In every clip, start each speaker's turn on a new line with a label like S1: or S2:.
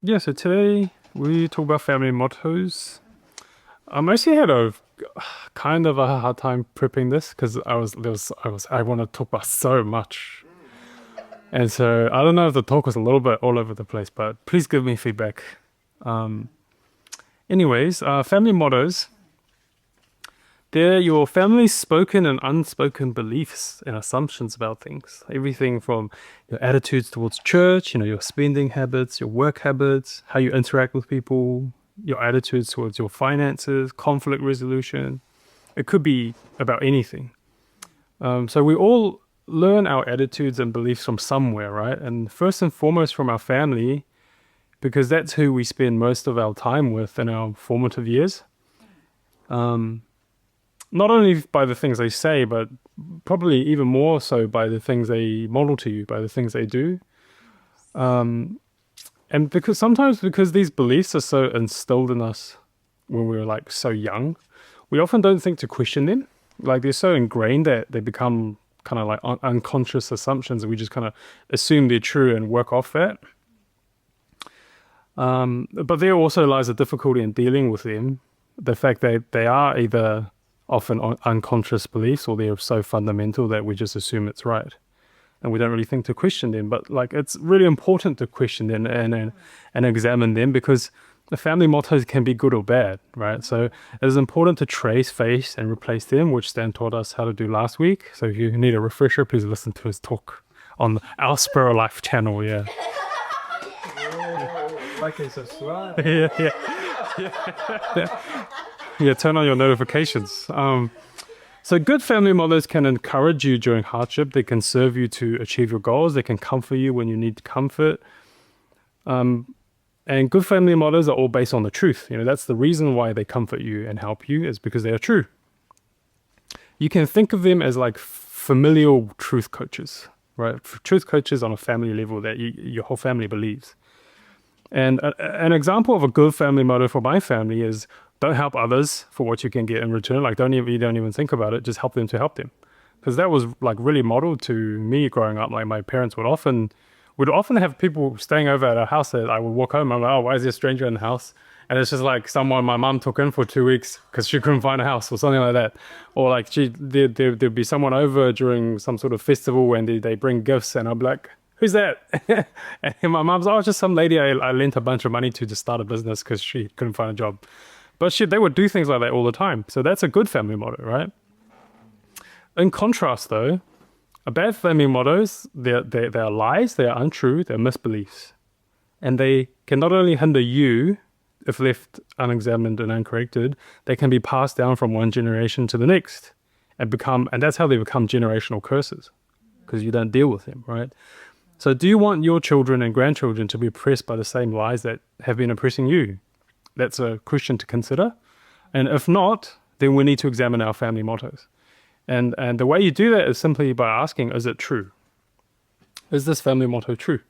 S1: Yeah, so today we talk about family mottos. I mostly had a kind of a hard time prepping this because I want to talk about so much, and so I don't know if the talk was a little bit all over the place, but please give me feedback. Um, family mottos. They're your family's spoken and unspoken beliefs and assumptions about things. Everything from your attitudes towards church, your spending habits, your work habits, how you interact with people, your attitudes towards your finances, conflict resolution. It could be about anything. So we all learn our attitudes and beliefs from somewhere, right? And first and foremost from our family, because that's who we spend most of our time with in our formative years. Not only by the things they say, but probably even more so by the things they model to you, by the things they do. And because these beliefs are so instilled in us when we were like so young, we often don't think to question them. Like they're so ingrained that they become kind of like unconscious assumptions, and we just kind of assume they're true and work off that. But there also lies a difficulty in dealing with them. The fact that they are either often unconscious beliefs, or they're so fundamental that we just assume it's right, and we don't really think to question them. But like, it's really important to question them and examine them, because the family mottos can be good or bad, right? So it is important to trace, face, and replace them, which Stan taught us how to do last week. So if you need a refresher, please listen to his talk on our Spur of Life channel. Yeah. Yeah, yeah. Yeah, turn on your notifications. So good family mottos can encourage you during hardship. They can serve you to achieve your goals. They can comfort you when you need comfort. And good family mottos are all based on the truth. That's the reason why they comfort you and help you, is because they are true. You can think of them as like familial truth coaches, right? Truth coaches on a family level that your whole family believes. And an example of a good family motto for my family is, don't help others for what you can get in return. Like, don't even think about it. Just help them to help them. Because that was like really modeled to me growing up. Like my parents would often have people staying over at our house that I would walk home. I'm like, oh, why is there a stranger in the house? And it's just like someone my mum took in for 2 weeks because she couldn't find a house or something like that. Or like there'd be someone over during some sort of festival and they bring gifts, and I'm like, who's that? And my mum's, oh, it's just some lady I lent a bunch of money to start a business because she couldn't find a job. But they would do things like that all the time. So that's a good family motto, right? In contrast, though, a bad family mottos, they are lies, they are untrue, they're misbeliefs. And they can not only hinder you, if left unexamined and uncorrected, they can be passed down from one generation to the next and that's how they become generational curses, because you don't deal with them, right? So do you want your children and grandchildren to be oppressed by the same lies that have been oppressing you? That's a question to consider. And if not, then we need to examine our family mottos. And the way you do that is simply by asking, is it true? Is this family motto true?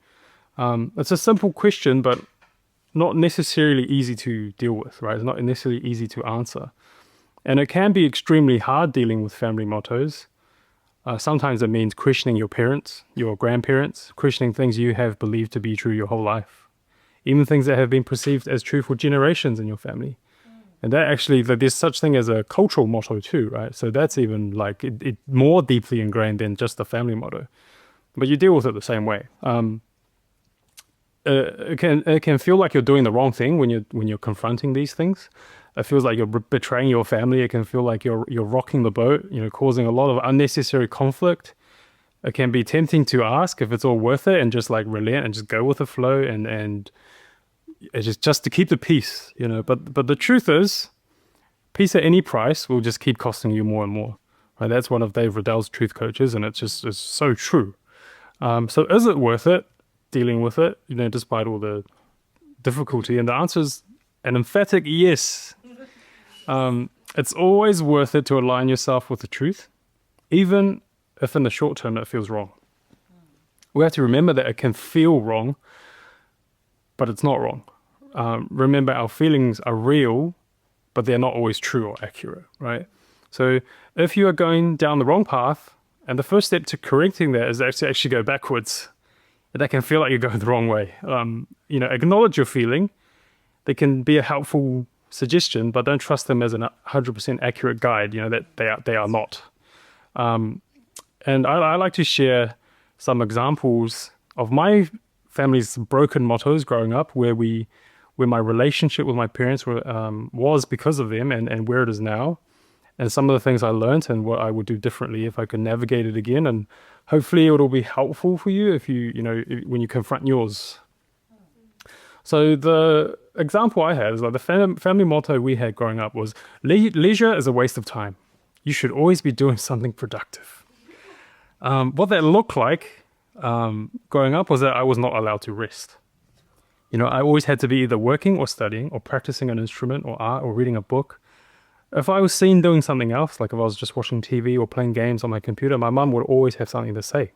S1: It's a simple question, but not necessarily easy to deal with, right? It's not necessarily easy to answer. And it can be extremely hard dealing with family mottos. Sometimes it means questioning your parents, your grandparents, questioning things you have believed to be true your whole life. Even things that have been perceived as true for generations in your family. And that actually, there's such thing as a cultural motto too, right? So that's even like it more deeply ingrained than just the family motto. But you deal with it the same way. It can feel like you're doing the wrong thing when you're confronting these things. It feels like you're betraying your family. It can feel like you're rocking the boat, causing a lot of unnecessary conflict. It can be tempting to ask if it's all worth it and just like relent and just go with the flow and it's just to keep the peace, But the truth is, peace at any price will just keep costing you more and more. Right? That's one of Dave Riddell's truth coaches, and it's so true. So is it worth it dealing with it, despite all the difficulty? And the answer is an emphatic yes. It's always worth it to align yourself with the truth, even if in the short term it feels wrong. We have to remember that it can feel wrong, but it's not wrong. Remember, our feelings are real, but they're not always true or accurate, right? So if you are going down the wrong path, and the first step to correcting that is to actually go backwards, that can feel like you're going the wrong way. Acknowledge your feeling. They can be a helpful suggestion, but don't trust them as a 100% accurate guide. That they are not. And I like to share some examples of my family's broken mottos growing up, where my relationship with my parents was because of them, and where it is now, and some of the things I learned and what I would do differently if I could navigate it again. And hopefully it'll be helpful for you when you confront yours. So the example I had is like the family motto we had growing up was, leisure is a waste of time. You should always be doing something productive. What that looked like growing up was that I was not allowed to rest. I always had to be either working or studying or practicing an instrument or art or reading a book. If I was seen doing something else, like if I was just watching TV or playing games on my computer, my mum would always have something to say.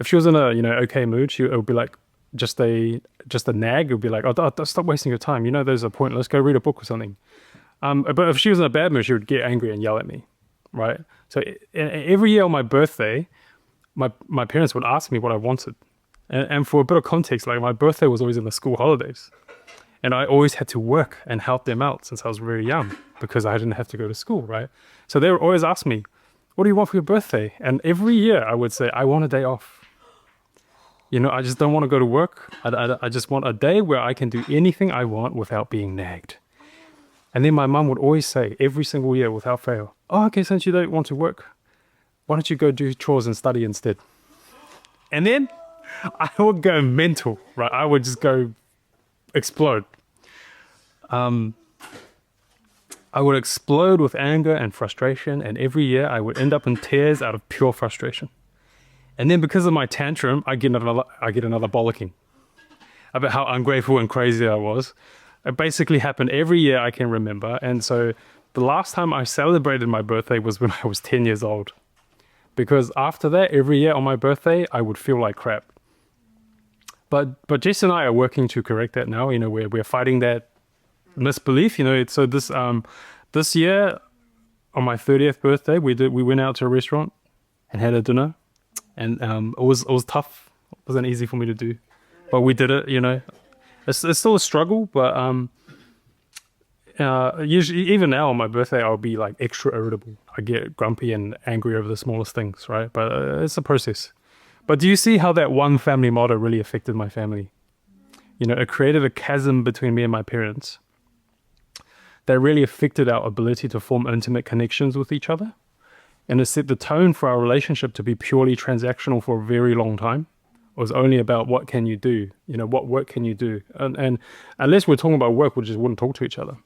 S1: If she was in a okay mood, it would be like just a nag. It would be like, oh, stop wasting your time. Those are pointless. Go read a book or something. But if she was in a bad mood, she would get angry and yell at me, right? So every year on my birthday, my parents would ask me what I wanted. And for a bit of context, like my birthday was always in the school holidays. And I always had to work and help them out since I was very young because I didn't have to go to school, right? So they would always ask me, what do you want for your birthday? And every year I would say, I want a day off. I just don't want to go to work. I just want a day where I can do anything I want without being nagged. And then my mum would always say, every single year without fail, oh, okay, since you don't want to work, why don't you go do chores and study instead? And then I would go mental, right? I would just go explode. I would explode with anger and frustration, and every year I would end up in tears out of pure frustration. And then because of my tantrum, I get another bollocking about how ungrateful and crazy I was. It basically happened every year I can remember. And so the last time I celebrated my birthday was when I was 10 years old. Because after that, every year on my birthday, I would feel like crap. But Jess and I are working to correct that now. We're fighting that misbelief. So this year on my 30th birthday, we went out to a restaurant and had a dinner, and it was tough. It wasn't easy for me to do, but we did it. It's still a struggle, but usually even now on my birthday, I'll be like extra irritable. I get grumpy and angry over the smallest things, right? But it's a process. But do you see how that one family motto really affected my family? It created a chasm between me and my parents that really affected our ability to form intimate connections with each other. And it set the tone for our relationship to be purely transactional for a very long time. It was only about what can you do? What work can you do? And unless we're talking about work, we just wouldn't talk to each other.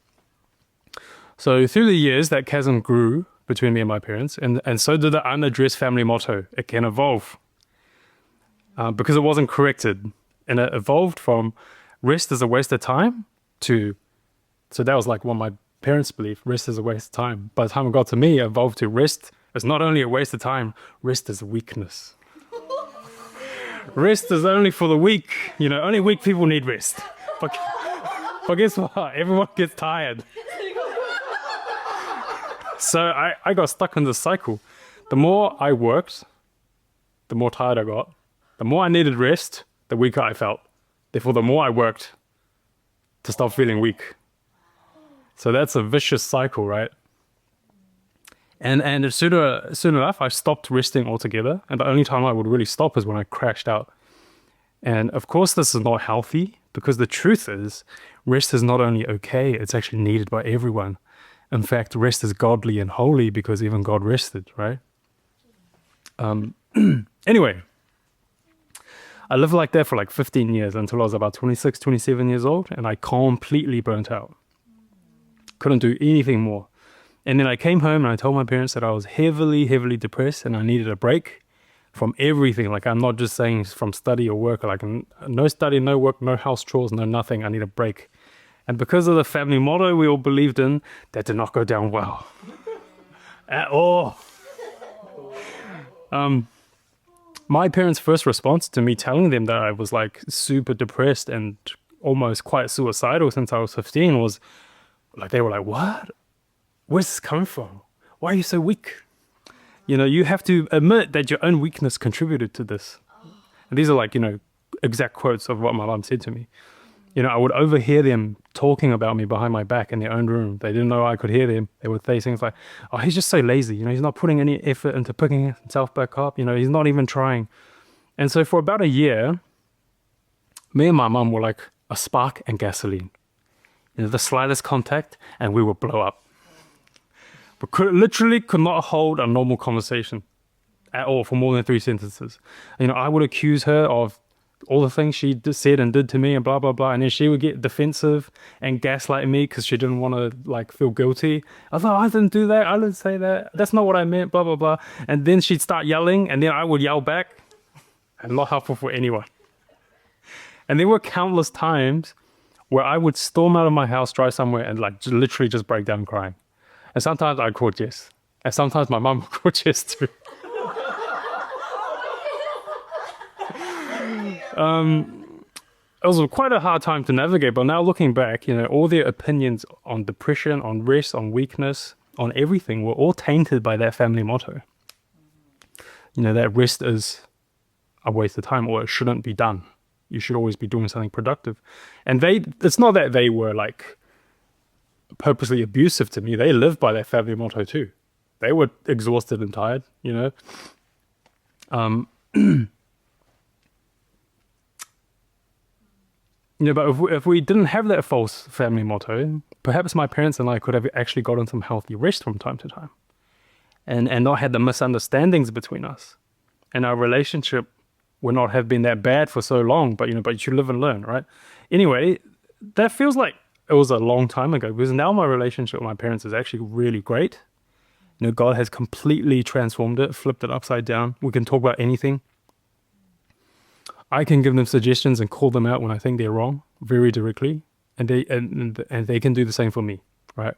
S1: So through the years, that chasm grew between me and my parents. And so did the unaddressed family motto. It can evolve. Because it wasn't corrected, and it evolved from rest is a waste of time so that was like what my parents believed, rest is a waste of time. By the time it got to me, it evolved to rest is not only a waste of time, rest is weakness. Rest is only for the weak. Only weak people need rest. But guess what? Everyone gets tired. So I got stuck in this cycle. The more I worked, the more tired I got. The more I needed rest, the weaker I felt. Therefore, the more I worked to stop feeling weak. So that's a vicious cycle, right? And soon enough, I stopped resting altogether. And the only time I would really stop is when I crashed out. And of course, this is not healthy, because the truth is, rest is not only okay, it's actually needed by everyone. In fact, rest is godly and holy because even God rested, right? Anyway. I lived like that for like 15 years until I was about 26, 27 years old, and I completely burnt out. Couldn't do anything more. And then I came home and I told my parents that I was heavily, heavily depressed and I needed a break from everything. Like, I'm not just saying from study or work, like no study, no work, no house chores, no nothing. I need a break. And because of the family motto we all believed in, that did not go down well at all. My parents' first response to me telling them that I was like super depressed and almost quite suicidal since I was 15 was like, they were like, what? Where's this coming from? Why are you so weak? You have to admit that your own weakness contributed to this. And these are like, exact quotes of what my mom said to me. You know, I would overhear them talking about me behind my back in their own room. They didn't know I could hear them. They would say things like, oh, he's just so lazy. You know, he's not putting any effort into picking himself back up. You know, he's not even trying. And so for about a year, me and my mum were like a spark and gasoline. You know, the slightest contact and we would blow up. We literally could not hold a normal conversation at all for more than 3 sentences. You know, I would accuse her of all the things she said and did to me and blah, blah, blah. And then she would get defensive and gaslight me because she didn't want to like feel guilty. I was like, I didn't do that. I didn't say that. That's not what I meant, blah, blah, blah. And then she'd start yelling and then I would yell back, and not helpful for anyone. And there were countless times where I would storm out of my house, drive somewhere and like literally just break down crying. And sometimes I'd call Jess. And sometimes my mum would call Jess too. It was quite a hard time to navigate, but now looking back, you know, all their opinions on depression, on rest, on weakness, on everything were all tainted by that family motto. You know, that rest is a waste of time, or it shouldn't be done. You should always be doing something productive. And it's not that they were like purposely abusive to me. They lived by that family motto too. They were exhausted and tired, you know. You know, but if we didn't have that false family motto, perhaps my parents and I could have actually gotten some healthy rest from time to time, and not had the misunderstandings between us, and our relationship would not have been that bad for so long. But you live and learn, right? Anyway, that feels like it was a long time ago, because now my relationship with my parents is actually really great. You know, God has completely transformed it, flipped it upside down. We can talk about anything. I can give them suggestions and call them out when I think they're wrong very directly, and they can do the same for me, right?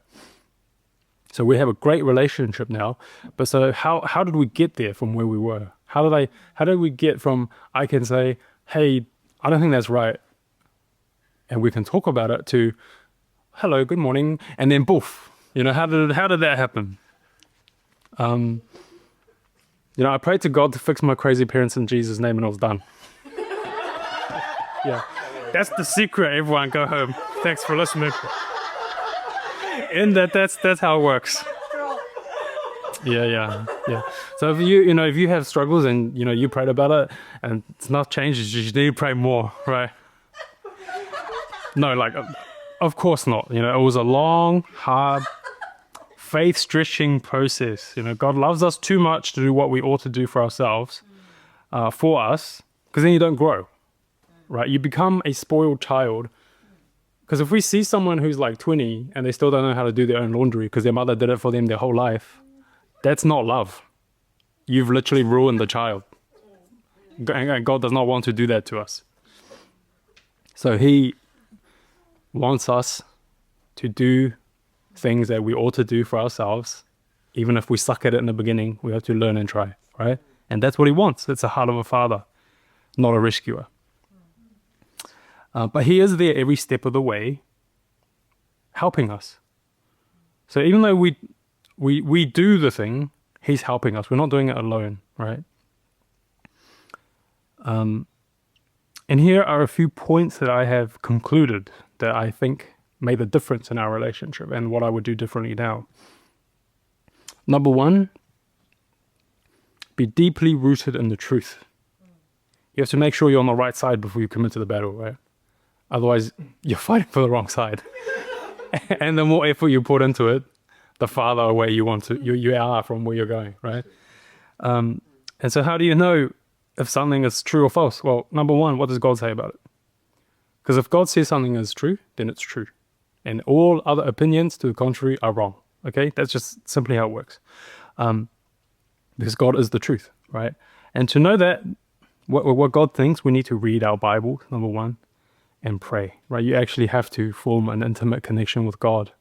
S1: So we have a great relationship now. But so how did we get there from where we were? How did we get from I can say, hey, I don't think that's right, and we can talk about it, to hello, good morning, and then poof. You know, how did that happen? You know, I prayed to God to fix my crazy parents in Jesus' name, and it was done. Yeah, that's the secret. Everyone, go home. Thanks for listening. And that's how it works. Yeah. So if you have struggles and you prayed about it and it's not changed, you need to pray more, right? No, like, of course not. You know, it was a long, hard, faith-stretching process. You know, God loves us too much to do what we ought to do for ourselves, for us, because then you don't grow. Right, you become a spoiled child. Because if we see someone who's like 20 and they still don't know how to do their own laundry because their mother did it for them their whole life, that's not love. You've literally ruined the child. And God does not want to do that to us. So he wants us to do things that we ought to do for ourselves. Even if we suck at it in the beginning, we have to learn and try, right? And that's what he wants. It's the heart of a father, not a rescuer. But he is there every step of the way, helping us. So even though we do the thing, he's helping us. We're not doing it alone, right? And here are a few points that I have concluded that I think made a difference in our relationship and what I would do differently now. Number 1, be deeply rooted in the truth. You have to make sure you're on the right side before you commit to the battle, right? Otherwise, you're fighting for the wrong side. And the more effort you put into it, the farther away you are from where you're going, right? And so how do you know if something is true or false? Well, number 1, what does God say about it? Because if God says something is true, then it's true. And all other opinions to the contrary are wrong, okay? That's just simply how it works. Because God is the truth, right? And to know that, what God thinks, we need to read our Bible, number 1. And pray, right? You actually have to form an intimate connection with God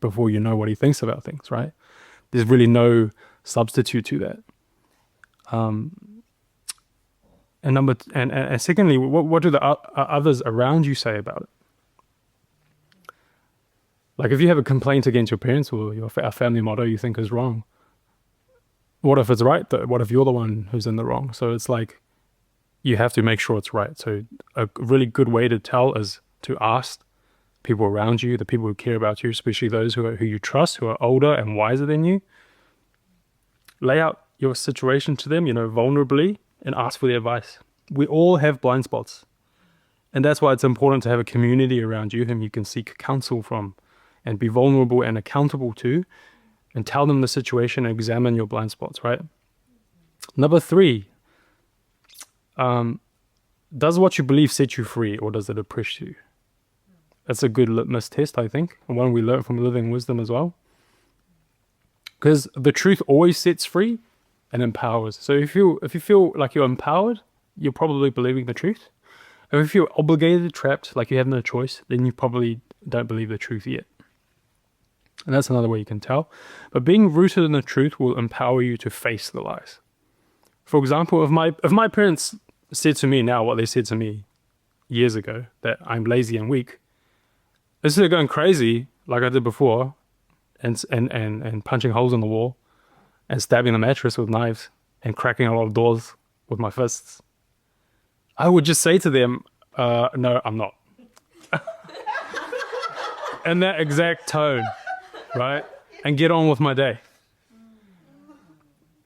S1: before you know what he thinks about things, right? There's really no substitute to that. And secondly, what do the others around you say about it? Like if you have a complaint against your parents or a family motto you think is wrong, what if it's right though? What if you're the one who's in the wrong? So it's like you have to make sure it's right. So a really good way to tell is to ask people around you, the people who care about you, especially those who you trust, who are older and wiser than you. Lay out your situation to them, vulnerably, and ask for their advice. We all have blind spots. And that's why it's important to have a community around you whom you can seek counsel from and be vulnerable and accountable to, and tell them the situation and examine your blind spots, right? Number 3, does what you believe set you free, or does it oppress you? That's a good litmus test, I think, and one we learn from living wisdom as well. Because the truth always sets free and empowers. So if you feel like you're empowered, you're probably believing the truth. If you feel obligated, trapped, like you have no choice, then you probably don't believe the truth yet. And that's another way you can tell. But being rooted in the truth will empower you to face the lies. For example, if my parents said to me now what they said to me years ago, that I'm lazy and weak, instead of going crazy like I did before and punching holes in the wall and stabbing the mattress with knives and cracking a lot of doors with my fists, I would just say to them, no, I'm not. In that exact tone, right? And get on with my day.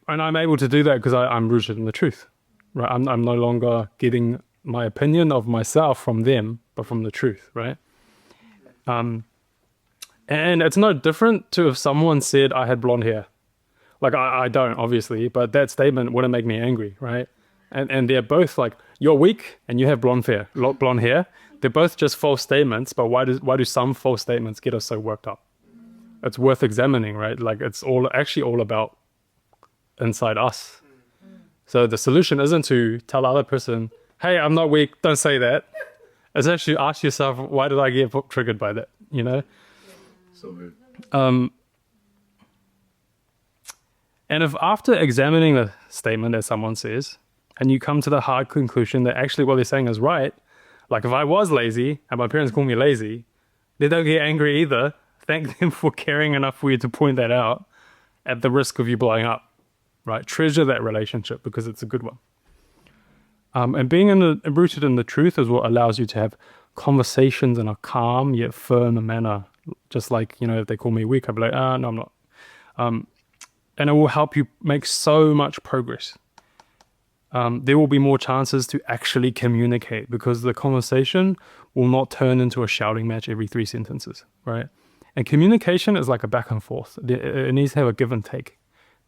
S1: And I'm able to do that because I'm rooted in the truth, right? I'm no longer getting my opinion of myself from them, but from the truth, right? And it's no different to if someone said I had blonde hair. Like, I don't, obviously, but that statement wouldn't make me angry, right? And they're both like, you're weak and you have blonde hair. They're both just false statements, but why do some false statements get us so worked up? It's worth examining, right? Like, it's actually all about inside us. So the solution isn't to tell the other person, hey, I'm not weak, don't say that. It's actually ask yourself, why did I get triggered by that?
S2: So good.
S1: And if after examining the statement that someone says, and you come to the hard conclusion that actually what they're saying is right, like if I was lazy and my parents call me lazy, they don't get angry either. Thank them for caring enough for you to point that out at the risk of you blowing up, right? Treasure that relationship because it's a good one. And being rooted in the truth is what allows you to have conversations in a calm yet firm manner. Just like, if they call me weak, I'll be like, no, I'm not. And it will help you make so much progress. There will be more chances to actually communicate because the conversation will not turn into a shouting match every 3 sentences, right? And communication is like a back and forth. It needs to have a give and take.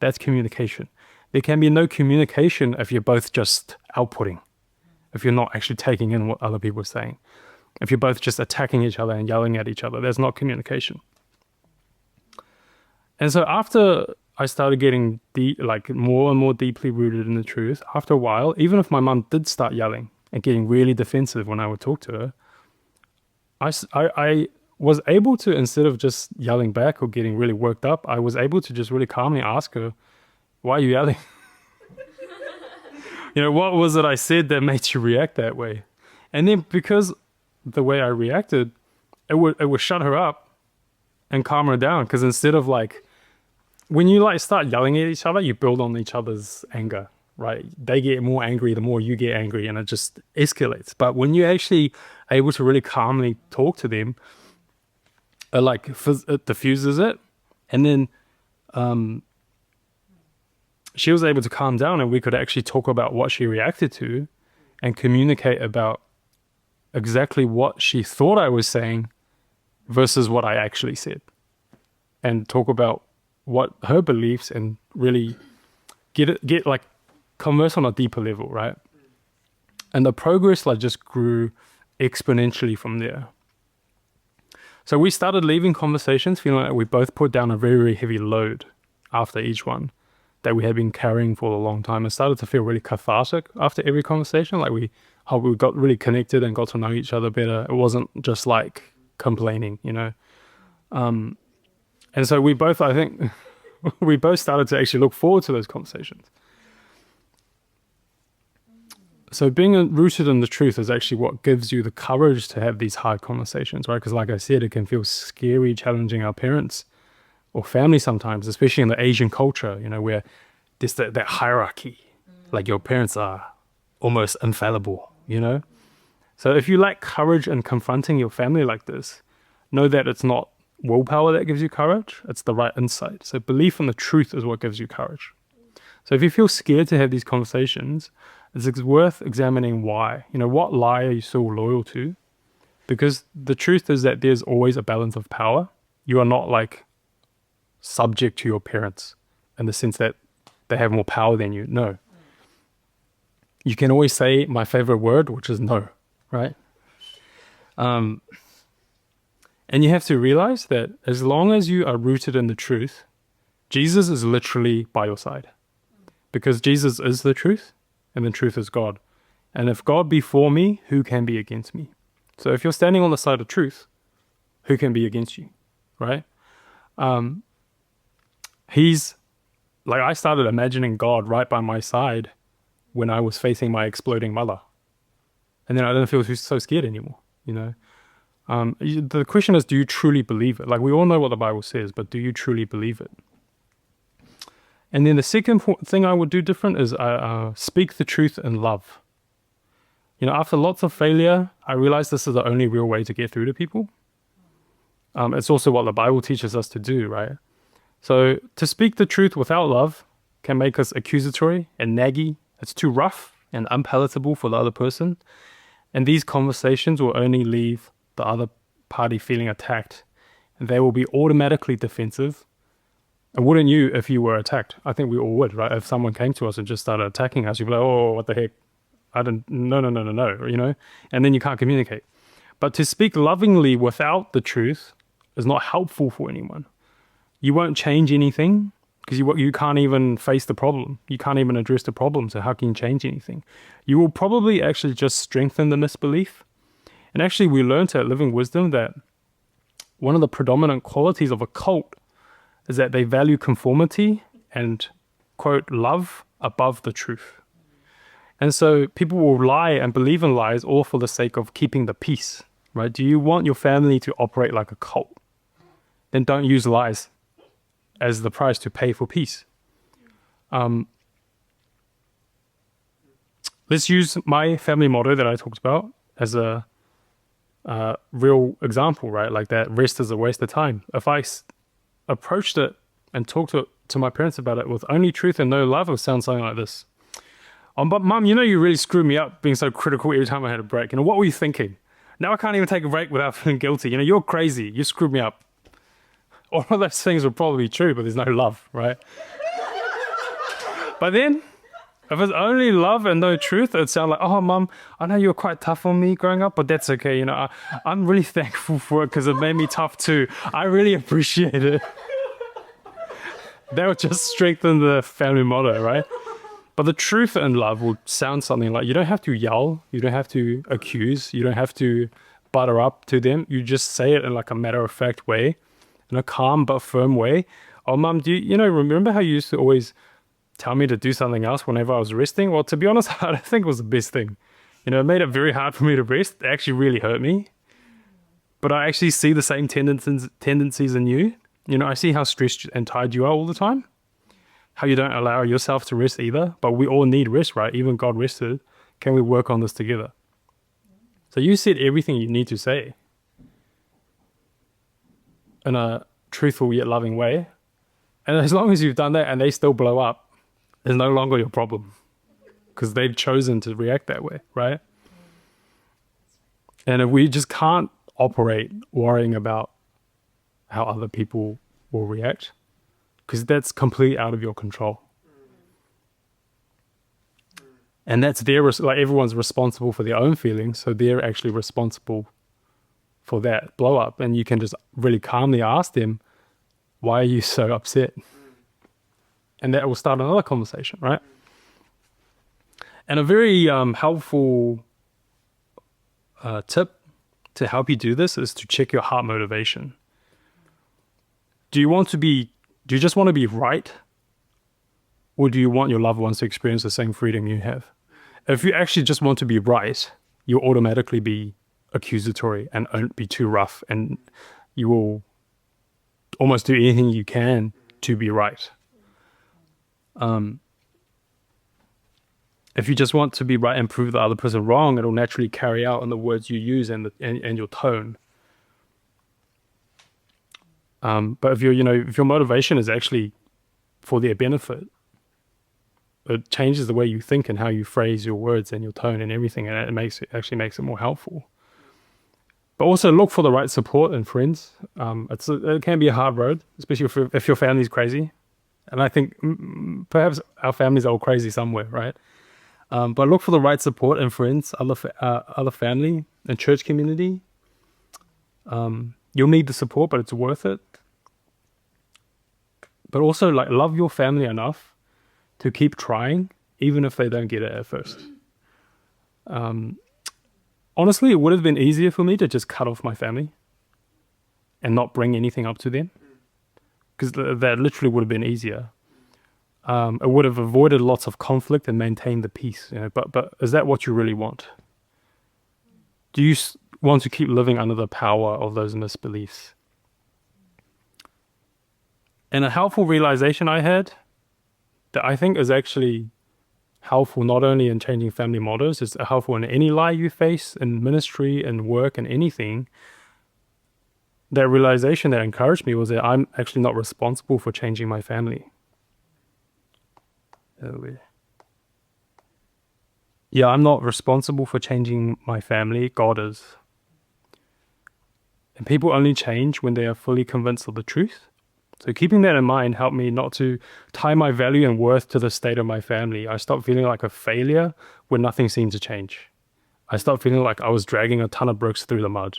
S1: That's communication. There can be no communication if you're both just outputting, if you're not actually taking in what other people are saying. If you're both just attacking each other and yelling at each other, there's not communication. And so after I started getting more and more deeply rooted in the truth, after a while, even if my mum did start yelling and getting really defensive when I would talk to her, I was able to, instead of just yelling back or getting really worked up, I was able to just really calmly ask her, why are you yelling? What was it I said that made you react that way? And then because the way I reacted, it would shut her up and calm her down. Because instead of when you start yelling at each other, you build on each other's anger, right? They get more angry the more you get angry, and it just escalates. But when you're actually able to really calmly talk to them, it diffuses it. And then she was able to calm down, and we could actually talk about what she reacted to and communicate about exactly what she thought I was saying versus what I actually said, and talk about what her beliefs and really converse on a deeper level, right? And the progress just grew exponentially from there. So we started leaving conversations feeling like we both put down a very, very heavy load after each one that we had been carrying for a long time. It started to feel really cathartic after every conversation. We got really connected and got to know each other better. It wasn't just complaining, And so we both, I think, we both started to actually look forward to those conversations. So being rooted in the truth is actually what gives you the courage to have these hard conversations, right? Because like I said, it can feel scary challenging our parents or family sometimes, especially in the Asian culture, where there's that hierarchy. Like your parents are almost infallible, you know? So if you lack courage in confronting your family like this, know that it's not willpower that gives you courage, it's the right insight. So belief in the truth is what gives you courage. So if you feel scared to have these conversations, it's worth examining why. You know, what lie are you still loyal to? Because the truth is that there's always a balance of power. You are not like subject to your parents in the sense that they have more power than you. No. You can always say my favorite word, which is no, right? And you have to realize that as long as you are rooted in the truth, Jesus is literally by your side. Because Jesus is the truth, and the truth is God. And if God be for me, who can be against me? So if you're standing on the side of truth, who can be against you, right? He's, like, I started imagining God right by my side when I was facing my exploding mother. And then I didn't feel so scared anymore, you know? The question is, do you truly believe it? Like, we all know what the Bible says, but do you truly believe it? And then the second thing I would do different is speak the truth in love. You know, after lots of failure, I realized this is the only real way to get through to people. It's also what the Bible teaches us to do, right? So to speak the truth without love can make us accusatory and naggy. It's too rough and unpalatable for the other person. And these conversations will only leave the other party feeling attacked. And they will be automatically defensive. And wouldn't you if you were attacked? I think we all would, right? If someone came to us and just started attacking us, you'd be like, oh, what the heck? No, you know? And then you can't communicate. But to speak lovingly without the truth is not helpful for anyone. You won't change anything because you can't even face the problem. You can't even address the problem. So how can you change anything? You will probably actually just strengthen the misbelief. And actually, we learned at Living Wisdom that one of the predominant qualities of a cult is that they value conformity and, quote, love above the truth. And so people will lie and believe in lies all for the sake of keeping the peace, right? Do you want your family to operate like a cult? Then don't use lies as the price to pay for peace. Let's use my family motto that I talked about as a real example, right? Like that rest is a waste of time. If I approached it and talked to my parents about it with only truth and no love, it would sound something like this. Oh, but Mum, you know you really screwed me up being so critical every time I had a break. You know, what were you thinking? Now I can't even take a break without feeling guilty. You know, you're crazy. You screwed me up. All of those things would probably be true, but there's no love, right? But then, if it's only love and no truth, it'd sound like, oh, Mum, I know you were quite tough on me growing up, but that's okay. You know, I'm really thankful for it because it made me tough too. I really appreciate it. That would just strengthen the family motto, right? But the truth and love would sound something like, you don't have to yell, you don't have to accuse, you don't have to butter up to them. You just say it in like a matter-of-fact way, in a calm but firm way. Oh, Mum, you know, remember how you used to always tell me to do something else whenever I was resting? Well, to be honest, I don't think it was the best thing. You know, it made it very hard for me to rest. It actually really hurt me. But I actually see the same tendencies in you. You know, I see how stressed and tired you are all the time. How you don't allow yourself to rest either. But we all need rest, right? Even God rested. Can we work on this together? So you said everything you need to say in a truthful yet loving way. And as long as you've done that and they still blow up, it's no longer your problem. Because they've chosen to react that way, right? And if we just can't operate worrying about how other people will react, because that's completely out of your control. And that's like everyone's responsible for their own feelings, so they're actually responsible for that blow up. And you can just really calmly ask them, why are you so upset? And that will start another conversation, right? And a very helpful tip to help you do this is to check your heart motivation. Do you just want to be right? Or do you want your loved ones to experience the same freedom you have? If you actually just want to be right, you'll automatically be accusatory and won't be too rough, and you will almost do anything you can to be right. If you just want to be right and prove the other person wrong, it'll naturally carry out in the words you use and your tone. But if if your motivation is actually for their benefit, it changes the way you think and how you phrase your words and your tone and everything, and it actually makes it more helpful. But also look for the right support and friends. It can be a hard road, especially if your family's crazy. And I think perhaps our families are all crazy somewhere, right? But look for the right support and friends, other family and church community. You'll need the support, but it's worth it. But also, like, love your family enough to keep trying, even if they don't get it at first. Honestly, it would have been easier for me to just cut off my family and not bring anything up to them, because that literally would have been easier. It would have avoided lots of conflict and maintained the peace. But is that what you really want? Do you want to keep living under the power of those misbeliefs? And a helpful realization I had that I think is actually helpful not only in changing family models, it's helpful in any lie you face in ministry and work and anything. That realization that encouraged me was that I'm actually not responsible for changing my family. Yeah, I'm not responsible for changing my family. God is. And people only change when they are fully convinced of the truth. So keeping that in mind helped me not to tie my value and worth to the state of my family. I stopped feeling like a failure when nothing seemed to change. I stopped feeling like I was dragging a ton of bricks through the mud.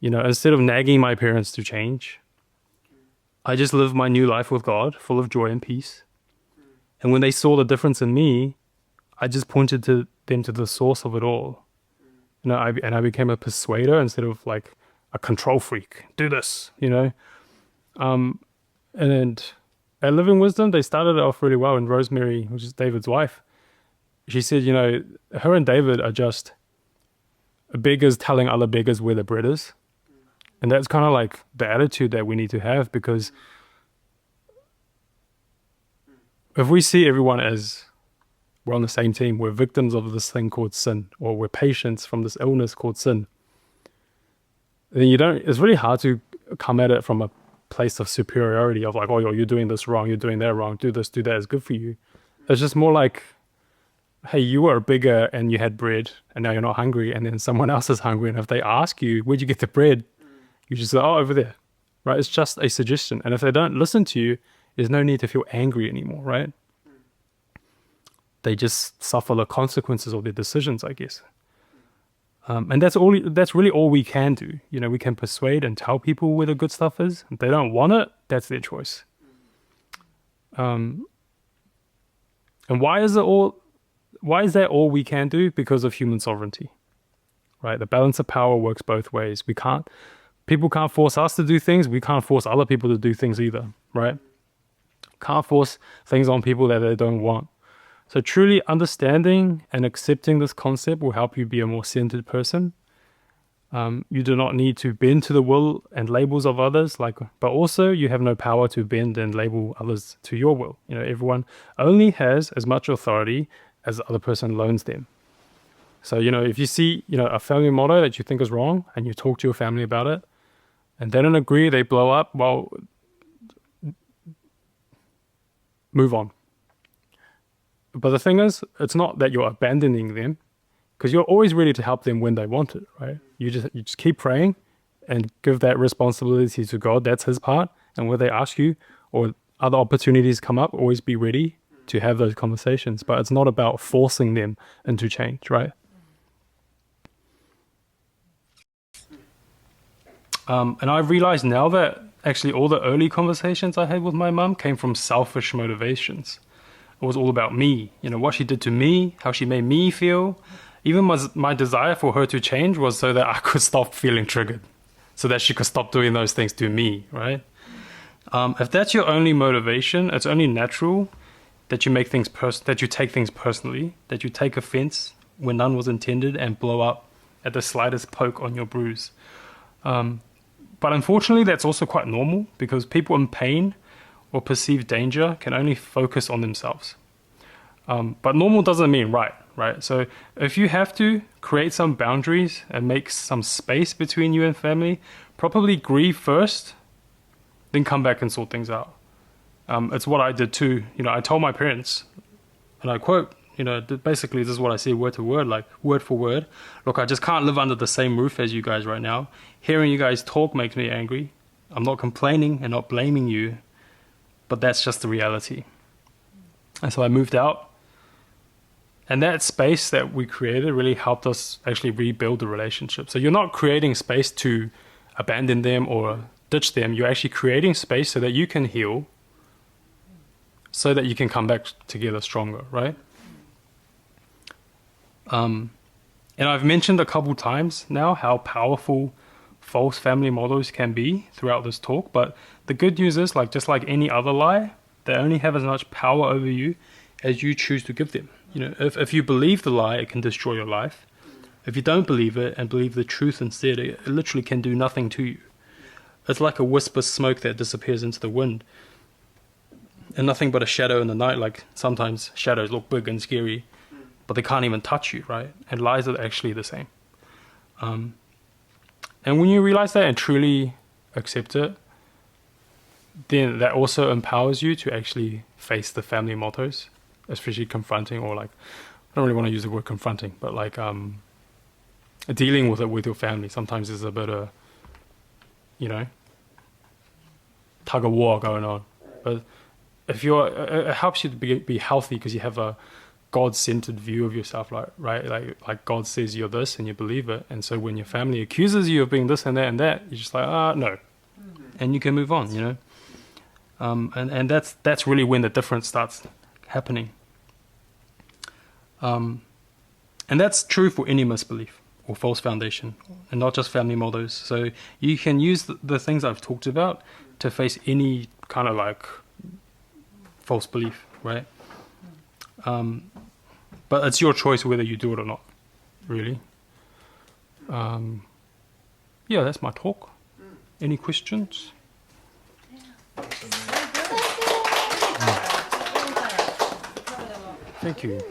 S1: Instead of nagging my parents to change, I just lived my new life with God, full of joy and peace. And when they saw the difference in me, I just pointed to them to the source of it all. I became a persuader instead of like a control freak. Do this, And at Living Wisdom, they started it off really well. And Rosemary, which is David's wife, she said, her and David are just beggars telling other beggars where the bread is. And that's kind of like the attitude that we need to have, because if we see everyone as we're on the same team, we're victims of this thing called sin, or we're patients from this illness called sin, then it's really hard to come at it from a place of superiority of like, oh, you're doing this wrong, you're doing that wrong, do this, do that, is good for you. It's just more like, hey, you were bigger and you had bread and now you're not hungry, and then someone else is hungry, and if they ask you, where'd you get the bread? You just say, oh, over there, right? It's just a suggestion. And if they don't listen to you, there's no need to feel angry anymore, right? They just suffer the consequences of their decisions, I guess. And that's really all we can do. We can persuade and tell people where the good stuff is. If they don't want it, that's their choice. And why is that all we can do? Because of human sovereignty, right? The balance of power works both ways. People can't force us to do things. We can't force other people to do things either, right? Can't force things on people that they don't want. So truly understanding and accepting this concept will help you be a more centered person. You do not need to bend to the will and labels of others, but also you have no power to bend and label others to your will. Everyone only has as much authority as the other person loans them. So, if you see, a family motto that you think is wrong and you talk to your family about it and they don't agree, they blow up, well, move on. But the thing is, it's not that you're abandoning them, because you're always ready to help them when they want it, right? You just keep praying and give that responsibility to God. That's his part. And when they ask you or other opportunities come up, always be ready to have those conversations. But it's not about forcing them into change, right? And I've realized now that actually all the early conversations I had with my mum came from selfish motivations. It was all about me, what she did to me, how she made me feel. Even my desire for her to change was so that I could stop feeling triggered, so that she could stop doing those things to me, right? If that's your only motivation, it's only natural that you that you take things personally, that you take offense when none was intended and blow up at the slightest poke on your bruise. But unfortunately, that's also quite normal, because people in pain or perceived danger can only focus on themselves. But normal doesn't mean right? So if you have to create some boundaries and make some space between you and family, probably grieve first, then come back and sort things out. It's what I did too. I told my parents, and I quote, basically this is what I say word to word, like word for word. Look, I just can't live under the same roof as you guys right now. Hearing you guys talk makes me angry. I'm not complaining and not blaming you, but that's just the reality. And so I moved out. And that space that we created really helped us actually rebuild the relationship. So you're not creating space to abandon them or ditch them. You're actually creating space so that you can heal, so that you can come back together stronger, right? And I've mentioned a couple times now how powerful false family models can be throughout this talk. But the good news is, just like any other lie, they only have as much power over you as you choose to give them. If you believe the lie, it can destroy your life. If you don't believe it and believe the truth instead, it literally can do nothing to you. It's like a wisp of smoke that disappears into the wind. And nothing but a shadow in the night. Like sometimes shadows look big and scary, but they can't even touch you, right? And lies are actually the same. And when you realize that and truly accept it, then that also empowers you to actually face the family mottos, especially confronting, or I don't really want to use the word confronting, but dealing with it with your family. Sometimes there's a bit of, tug of war going on. But if it helps you to be healthy because you have a God-centered view of yourself, right? Like God says you're this and you believe it. And so when your family accuses you of being this and that, you're just like, no. And you can move on, And that's really when the difference starts happening. And that's true for any misbelief or false foundation, and not just family models. So you can use the things I've talked about to face any kind of false belief, right? But it's your choice whether you do it or not, really. Yeah, that's my talk. Any questions? Thank you.